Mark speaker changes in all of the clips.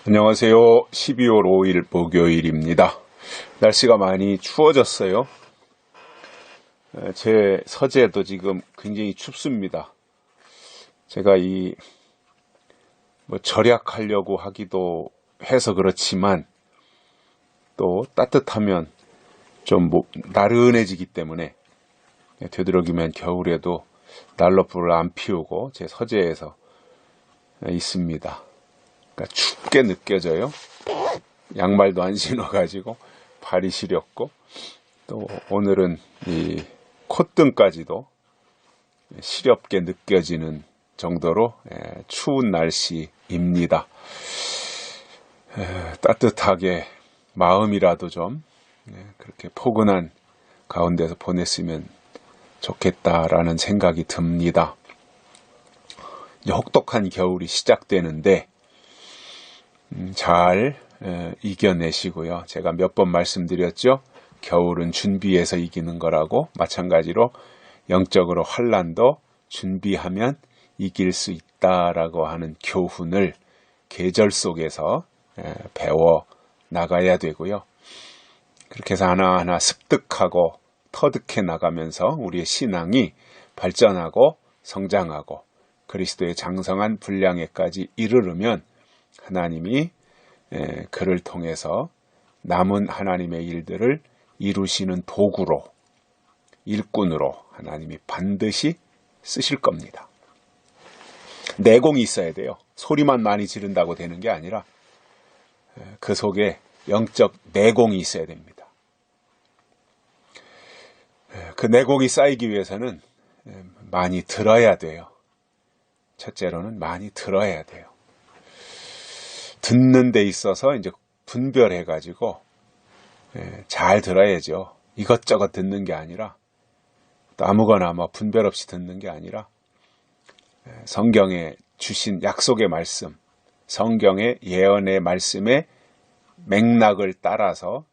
Speaker 1: 안녕하세요. 12월 5일 목요일입니다. 날씨가 많이 추워졌어요. 제 서재도 지금 굉장히 춥습니다. 제가 절약하려고 하기도 해서 그렇지만 또 따뜻하면 좀 나른해지기 때문에 되도록이면 겨울에도 난로불을 안 피우고 제 서재에서 있습니다. 그러니까 춥게 느껴져요. 양말도 안 신어가지고 발이 시렵고, 또 오늘은 이 콧등까지도 시렵게 느껴지는 정도로 추운 날씨입니다. 따뜻하게 마음이라도 좀 그렇게 포근한 가운데서 보냈으면 좋겠다라는 생각이 듭니다. 이제 혹독한 겨울이 시작되는데 잘 이겨내시고요. 제가 몇 번 말씀드렸죠. 겨울은 준비해서 이기는 거라고, 마찬가지로 영적으로 환난도 준비하면 이길 수 있다라고 하는 교훈을 계절 속에서 배워 나가야 되고요. 그렇게 해서 하나하나 습득하고 터득해 나가면서 우리의 신앙이 발전하고 성장하고 그리스도의 장성한 분량에까지 이르르면 하나님이 그를 통해서 남은 하나님의 일들을 이루시는 도구로, 일꾼으로 하나님이 반드시 쓰실 겁니다. 내공이 있어야 돼요. 소리만 많이 지른다고 되는 게 아니라 그 속에 영적 내공이 있어야 됩니다. 그 내공이 쌓이기 위해서는 많이 들어야 돼요. 첫째로는 많이 들어야 돼요. 듣는 데 있어서 이제 분별해가지고 잘 들어야죠. 이것저것 듣는 게 아니라, 또 아무거나 분별 없이 듣는 게 아니라 성경에 주신 약속의 말씀, 성경의 예언의 말씀의 맥락을 따라서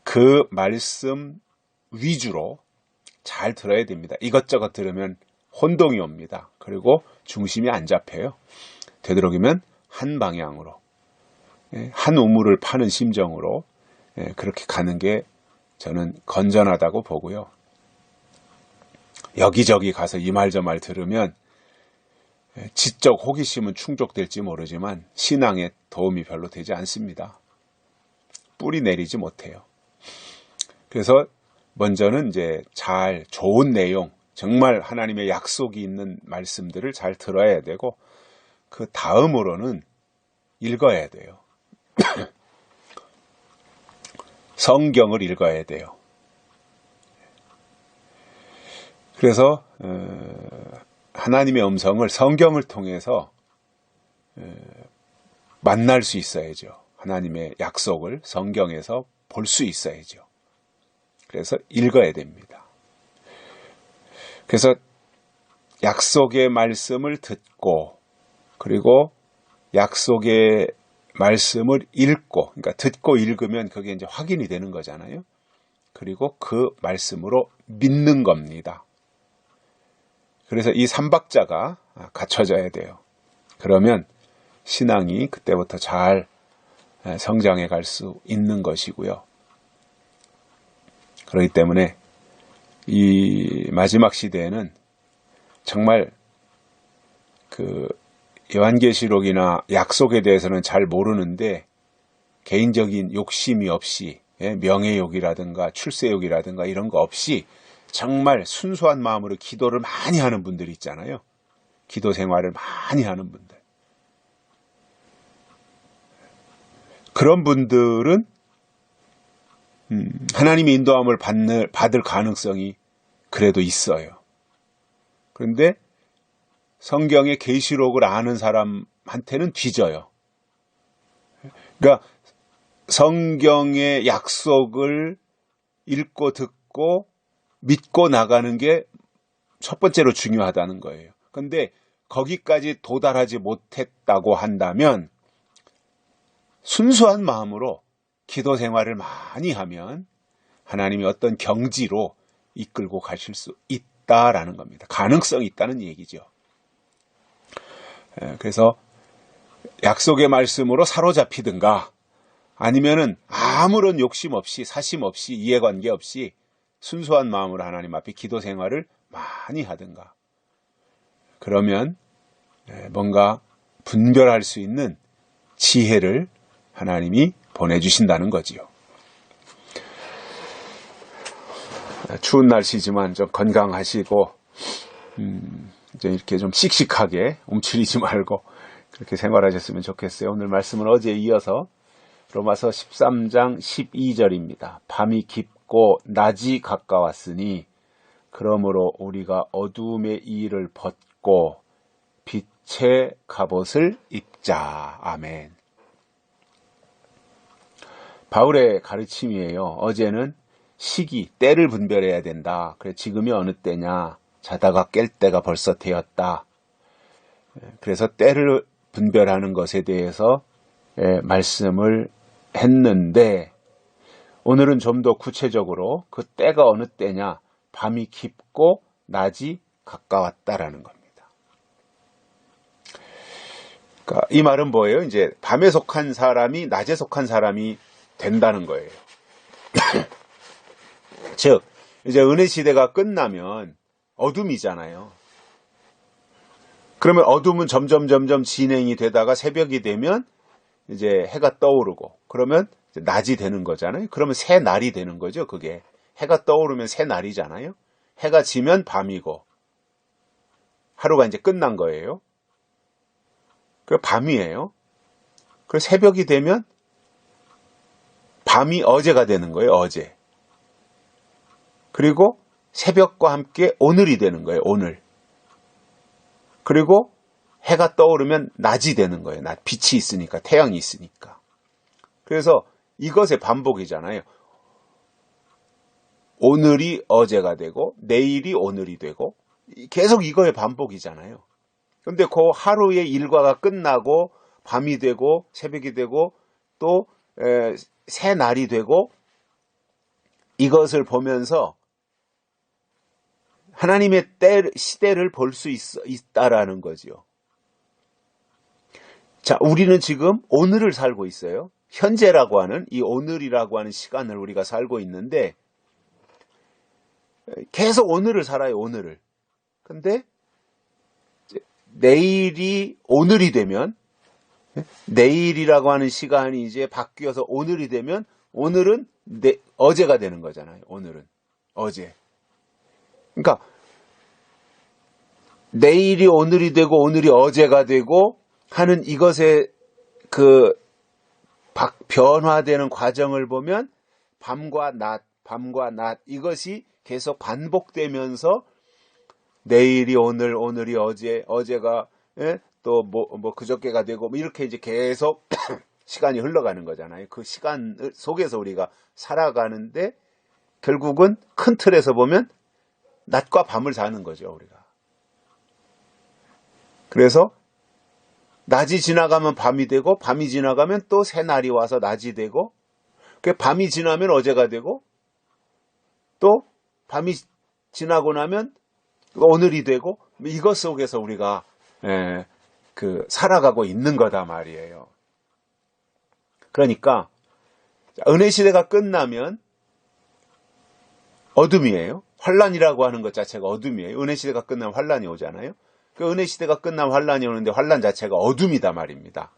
Speaker 1: 그 말씀 위주로 잘 들어야 됩니다. 이것저것 들으면 혼동이 옵니다. 그리고 중심이 안 잡혀요. 되도록이면 한 방향으로, 한 우물을 파는 심정으로 그렇게 가는 게 저는 건전하다고 보고요. 여기저기 가서 이 말 저 말 들으면 지적 호기심은 충족될지 모르지만 신앙에 도움이 별로 되지 않습니다. 뿌리 내리지 못해요. 그래서 먼저는 이제 좋은 내용, 정말 하나님의 약속이 있는 말씀들을 잘 들어야 되고, 그 다음으로는 읽어야 돼요. 성경을 읽어야 돼요. 그래서 하나님의 음성을 성경을 통해서 만날 수 있어야죠. 하나님의 약속을 성경에서 볼 수 있어야죠. 그래서 읽어야 됩니다. 그래서 약속의 말씀을 듣고, 그리고 약속의 말씀을 읽고, 그러니까 듣고 읽으면 그게 이제 확인이 되는 거잖아요. 그리고 그 말씀으로 믿는 겁니다. 그래서 이 삼박자가 갖춰져야 돼요. 그러면 신앙이 그때부터 잘 성장해 갈 수 있는 것이고요. 그렇기 때문에 이 마지막 시대에는 정말 요한계시록이나 약속에 대해서는 잘 모르는데, 개인적인 욕심이 없이, 명예욕이라든가 출세욕이라든가 이런 거 없이 정말 순수한 마음으로 기도를 많이 하는 분들이 있잖아요. 기도 생활을 많이 하는 분들. 그런 분들은 하나님의 인도함을 받을 가능성이 그래도 있어요. 그런데 성경의 계시록을 아는 사람한테는 뒤져요. 그러니까 성경의 약속을 읽고 듣고 믿고 나가는 게 첫 번째로 중요하다는 거예요. 그런데 거기까지 도달하지 못했다고 한다면 순수한 마음으로 기도 생활을 많이 하면 하나님이 어떤 경지로 이끌고 가실 수 있다라는 겁니다. 가능성이 있다는 얘기죠. 그래서 약속의 말씀으로 사로잡히든가 아니면은 아무런 욕심 없이 사심 없이 이해관계 없이 순수한 마음으로 하나님 앞에 기도 생활을 많이 하든가. 그러면 뭔가 분별할 수 있는 지혜를 하나님이 보내주신다는 거지요. 추운 날씨지만 좀 건강하시고 이제 이렇게 좀 씩씩하게 움츠리지 말고 그렇게 생활하셨으면 좋겠어요. 오늘 말씀은 어제에 이어서 로마서 13장 12절입니다. 밤이 깊고 낮이 가까웠으니 그러므로 우리가 어두움의 이를 벗고 빛의 갑옷을 입자. 아멘. 바울의 가르침이에요. 어제는 시기, 때를 분별해야 된다. 그래 지금이 어느 때냐? 자다가 깰 때가 벌써 되었다. 그래서 때를 분별하는 것에 대해서 말씀을 했는데 오늘은 좀 더 구체적으로 그 때가 어느 때냐? 밤이 깊고 낮이 가까웠다라는 겁니다. 그러니까 이 말은 뭐예요? 이제 밤에 속한 사람이 낮에 속한 사람이 된다는 거예요. 즉 이제 은혜 시대가 끝나면 어둠이잖아요. 그러면 어둠은 점점 진행이 되다가 새벽이 되면 이제 해가 떠오르고 그러면 이제 낮이 되는 거잖아요. 그러면 새 날이 되는 거죠. 그게 해가 떠오르면 새 날이잖아요. 해가 지면 밤이고 하루가 이제 끝난 거예요. 그 밤이에요. 그 새벽이 되면 밤이 어제가 되는 거예요. 어제. 그리고 새벽과 함께 오늘이 되는 거예요. 오늘. 그리고 해가 떠오르면 낮이 되는 거예요. 낮. 빛이 있으니까, 태양이 있으니까. 그래서 이것의 반복이잖아요. 오늘이 어제가 되고 내일이 오늘이 되고 계속 이거의 반복이잖아요. 근데 그 하루의 일과가 끝나고 밤이 되고 새벽이 되고 또 새 날이 되고 이것을 보면서 하나님의 시대를 볼 수 있다라는 거죠. 자, 우리는 지금 오늘을 살고 있어요. 현재라고 하는 이 오늘이라고 하는 시간을 우리가 살고 있는데 계속 오늘을 살아요. 오늘을. 근데 내일이 오늘이 되면 내일이라고 하는 시간이 이제 바뀌어서 오늘이 되면 오늘은 어제가 되는 거잖아요. 오늘은 어제. 그러니까 내일이 오늘이 되고 오늘이 어제가 되고 하는 이것의 그 변화되는 과정을 보면 밤과 낮 이것이 계속 반복되면서 내일이 오늘, 오늘이 어제, 어제가 또 뭐 그저께가 되고 뭐 이렇게 이제 계속 시간이 흘러가는 거잖아요. 그 시간 속에서 우리가 살아가는데 결국은 큰 틀에서 보면 낮과 밤을 사는 거죠, 우리가. 그래서 낮이 지나가면 밤이 되고 밤이 지나가면 또 새 날이 와서 낮이 되고 밤이 지나면 어제가 되고 또 밤이 지나고 나면 오늘이 되고 이것 속에서 우리가 살아가고 있는 거다 말이에요. 그러니까 은혜 시대가 끝나면 어둠이에요. 환란이라고 하는 것 자체가 어둠이에요. 은혜 시대가 끝나면 환란이 오잖아요. 그 은혜 시대가 끝나면 환란이 오는데 환란 자체가 어둠이다 말입니다.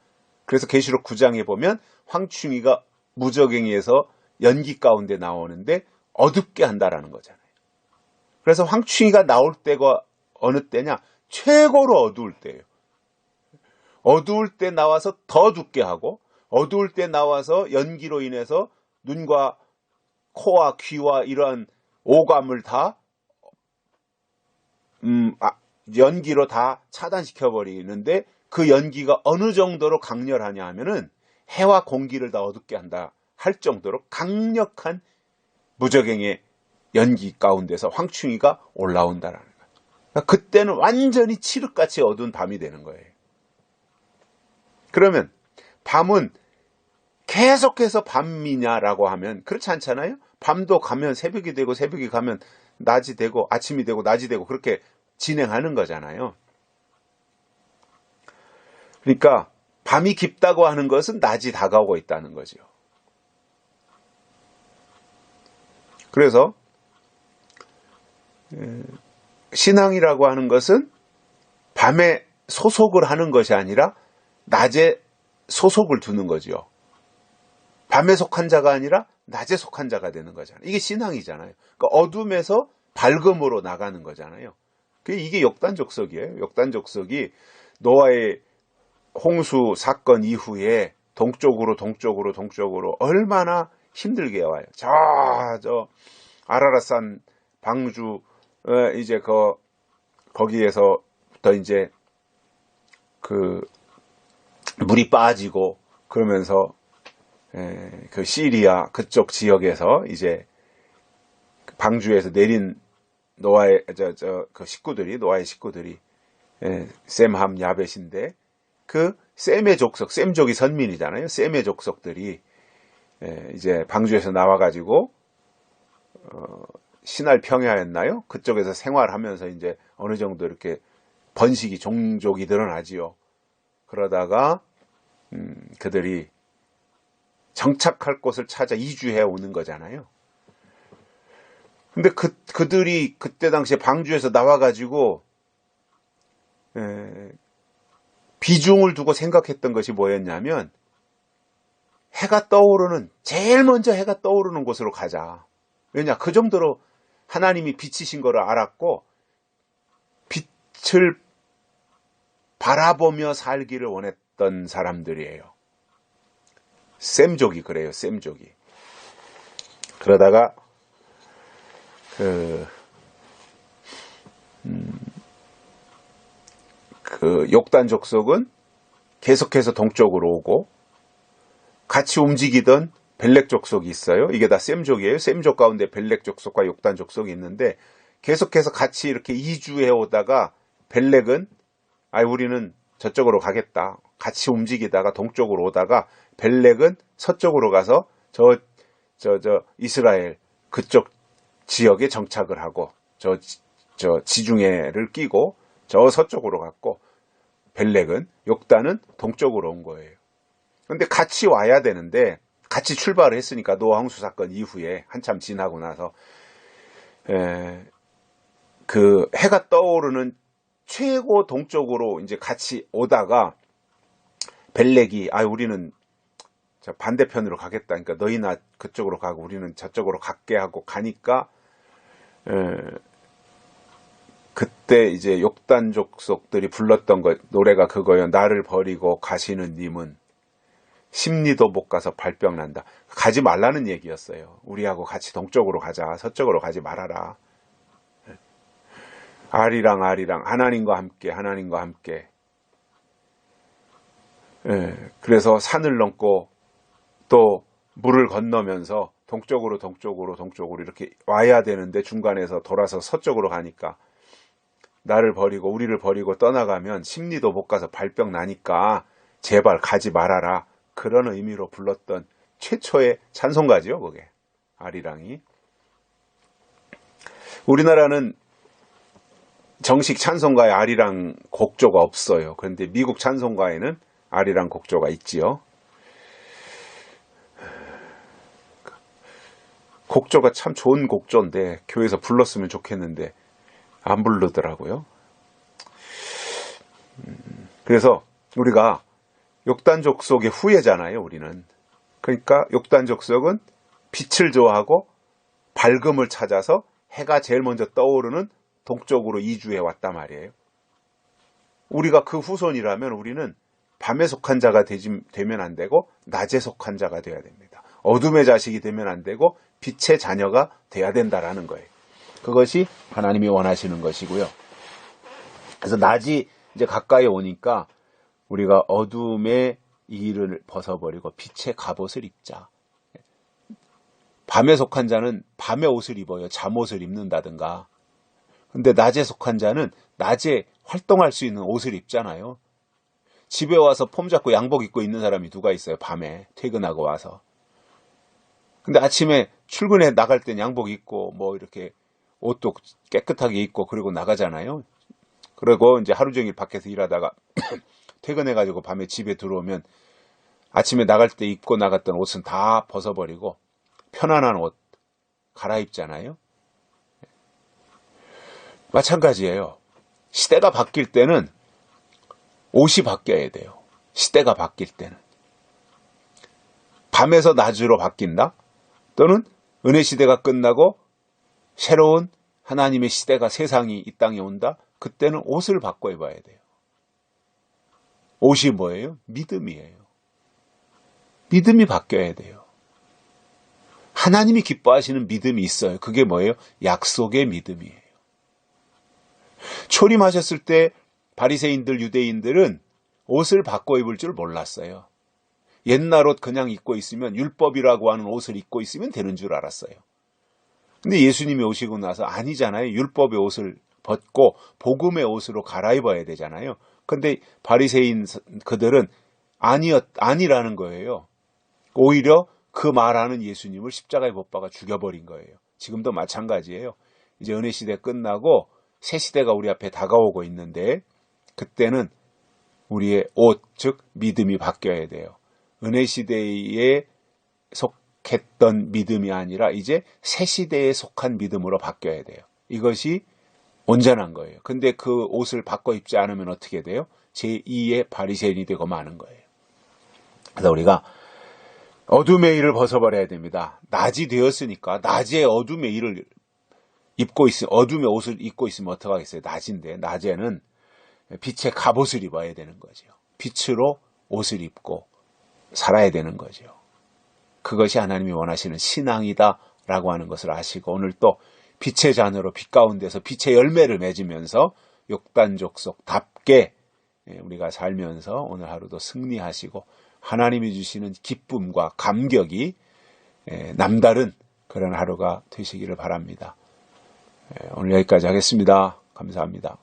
Speaker 1: 그래서 계시록 9장에 보면 황충이가 무저갱이에서 연기 가운데 나오는데 어둡게 한다라는 거잖아요. 그래서 황충이가 나올 때가 어느 때냐? 최고로 어두울 때예요. 어두울 때 나와서 더 어둡게 하고 어두울 때 나와서 연기로 인해서 눈과 코와 귀와 이러한 오감을 다 연기로 다 차단시켜버리는데 그 연기가 어느 정도로 강렬하냐 하면은 해와 공기를 다 어둡게 한다 할 정도로 강력한 무저갱의 연기 가운데서 황충이가 올라온다라는 거예요. 그러니까 그때는 완전히 칠흑같이 어두운 밤이 되는 거예요. 그러면 밤은 계속해서 밤이냐라고 하면 그렇지 않잖아요. 밤도 가면 새벽이 되고 새벽이 가면 낮이 되고 아침이 되고 낮이 되고 그렇게 진행하는 거잖아요. 그러니까 밤이 깊다고 하는 것은 낮이 다가오고 있다는 거죠. 그래서 신앙이라고 하는 것은 밤에 소속을 하는 것이 아니라 낮에 소속을 두는 거죠. 밤에 속한 자가 아니라 낮에 속한 자가 되는 거잖아요. 이게 신앙이잖아요. 그러니까 어둠에서 밝음으로 나가는 거잖아요. 이게 역단족석이에요. 역단족석이 노아의 홍수 사건 이후에 동쪽으로 얼마나 힘들게 와요. 저 아라랏산 방주 이제 거기에서부터 이제 그 물이 빠지고 그러면서 그 시리아 그쪽 지역에서 이제 방주에서 내린 노아의 그 식구들이 노아의 식구들이 셈함 야벳인데 그 셈의 족속 셈족이 선민이잖아요. 셈의 족속들이 이제 방주에서 나와가지고 신할 평야였나요? 그쪽에서 생활하면서 이제 어느 정도 이렇게 번식이 종족이 드러나지요. 그러다가 그들이 정착할 곳을 찾아 이주해 오는 거잖아요. 근데 그들이 그때 당시에 방주에서 나와가지고 비중을 두고 생각했던 것이 뭐였냐면 제일 먼저 해가 떠오르는 곳으로 가자. 왜냐? 그 정도로 하나님이 빛이신 거를 알았고 빛을 바라보며 살기를 원했던 사람들이에요. 셈족이 그래요. 셈족이. 그러다가 그 욕단 족속은 계속해서 동쪽으로 오고 같이 움직이던 벨렉 족속이 있어요. 이게 다 셈족이에요. 셈족 가운데 벨렉 족속과 욕단 족속이 있는데 계속해서 같이 이렇게 이주해 오다가 벨렉은 우리는 저쪽으로 가겠다. 같이 움직이다가 동쪽으로 오다가 벨렉은 서쪽으로 가서 저 이스라엘 그쪽 지역에 정착을 하고 저 지중해를 끼고 저 서쪽으로 갔고 벨렉은 욕단은 동쪽으로 온 거예요. 근데 같이 와야 되는데 같이 출발을 했으니까 노아 홍수 사건 이후에 한참 지나고 나서 그 해가 떠오르는 최고 동쪽으로 이제 같이 오다가 벨렉이 우리는 저 반대편으로 가겠다. 그러니까 너희나 그쪽으로 가고 우리는 저쪽으로 갈게 하고 가니까 그때 이제 욕단 족속들이 불렀던 노래가 그거예요. 나를 버리고 가시는 님은 십리도 못 가서 발병 난다. 가지 말라는 얘기였어요. 우리하고 같이 동쪽으로 가자. 서쪽으로 가지 말아라. 아리랑 하나님과 함께. 그래서 산을 넘고 또 물을 건너면서 동쪽으로 이렇게 와야 되는데 중간에서 돌아서 서쪽으로 가니까 우리를 버리고 떠나가면 십리도 못 가서 발병 나니까 제발 가지 말아라. 그런 의미로 불렀던 최초의 찬송가죠, 그게. 아리랑이. 우리나라는 정식 찬송가에 아리랑 곡조가 없어요. 그런데 미국 찬송가에는 아리랑 곡조가 있지요. 곡조가 참 좋은 곡조인데 교회에서 불렀으면 좋겠는데 안 부르더라고요. 그래서 우리가 욕단 족속의 후예잖아요, 우리는. 그러니까 욕단 족속은 빛을 좋아하고 밝음을 찾아서 해가 제일 먼저 떠오르는 동쪽으로 이주해 왔단 말이에요. 우리가 그 후손이라면 우리는 밤에 속한 자가 되면 안 되고 낮에 속한 자가 돼야 됩니다. 어둠의 자식이 되면 안 되고 빛의 자녀가 돼야 된다라는 거예요. 그것이 하나님이 원하시는 것이고요. 그래서 낮이 이제 가까이 오니까 우리가 어둠의 일을 벗어버리고 빛의 갑옷을 입자. 밤에 속한 자는 밤에 옷을 입어요. 잠옷을 입는다든가. 근데 낮에 속한 자는 낮에 활동할 수 있는 옷을 입잖아요. 집에 와서 폼 잡고 양복 입고 있는 사람이 누가 있어요? 밤에 퇴근하고 와서. 근데 아침에 출근해 나갈 땐 양복 입고 뭐 이렇게 옷도 깨끗하게 입고 그리고 나가잖아요. 그리고 이제 하루 종일 밖에서 일하다가 퇴근해가지고 밤에 집에 들어오면 아침에 나갈 때 입고 나갔던 옷은 다 벗어버리고 편안한 옷 갈아입잖아요. 마찬가지예요. 시대가 바뀔 때는 옷이 바뀌어야 돼요. 시대가 바뀔 때는. 밤에서 낮으로 바뀐다? 또는 은혜 시대가 끝나고 새로운 하나님의 시대가 세상이 이 땅에 온다? 그때는 옷을 바꿔 입어야 돼요. 옷이 뭐예요? 믿음이에요. 믿음이 바뀌어야 돼요. 하나님이 기뻐하시는 믿음이 있어요. 그게 뭐예요? 약속의 믿음이에요. 초림하셨을 때 바리새인들, 유대인들은 옷을 바꿔 입을 줄 몰랐어요. 옛날 옷 그냥 입고 있으면 율법이라고 하는 옷을 입고 있으면 되는 줄 알았어요. 근데 예수님이 오시고 나서 아니잖아요. 율법의 옷을 벗고 복음의 옷으로 갈아입어야 되잖아요. 근데 바리새인 그들은 아니라는 거예요. 오히려 그 말하는 예수님을 십자가에 못 박아 죽여버린 거예요. 지금도 마찬가지예요. 이제 은혜 시대 끝나고 새 시대가 우리 앞에 다가오고 있는데 그때는 우리의 옷, 즉 믿음이 바뀌어야 돼요. 은혜 시대에 속했던 믿음이 아니라 이제 새 시대에 속한 믿음으로 바뀌어야 돼요. 이것이 온전한 거예요. 근데 그 옷을 바꿔 입지 않으면 어떻게 돼요? 제2의 바리새인이 되고 마는 거예요. 그래서 우리가 어둠의 일을 벗어버려야 됩니다. 낮이 되었으니까 낮에 어둠의 일을 입고 있으면 어둠의 옷을 입고 있으면 어떡하겠어요? 낮인데 낮에는 빛의 갑옷을 입어야 되는 거죠. 빛으로 옷을 입고 살아야 되는 거죠. 그것이 하나님이 원하시는 신앙이다라고 하는 것을 아시고 오늘 또 빛의 자녀로 빛 가운데서 빛의 열매를 맺으면서 욕단족속답게 우리가 살면서 오늘 하루도 승리하시고 하나님이 주시는 기쁨과 감격이 남다른 그런 하루가 되시기를 바랍니다. 오늘 여기까지 하겠습니다. 감사합니다.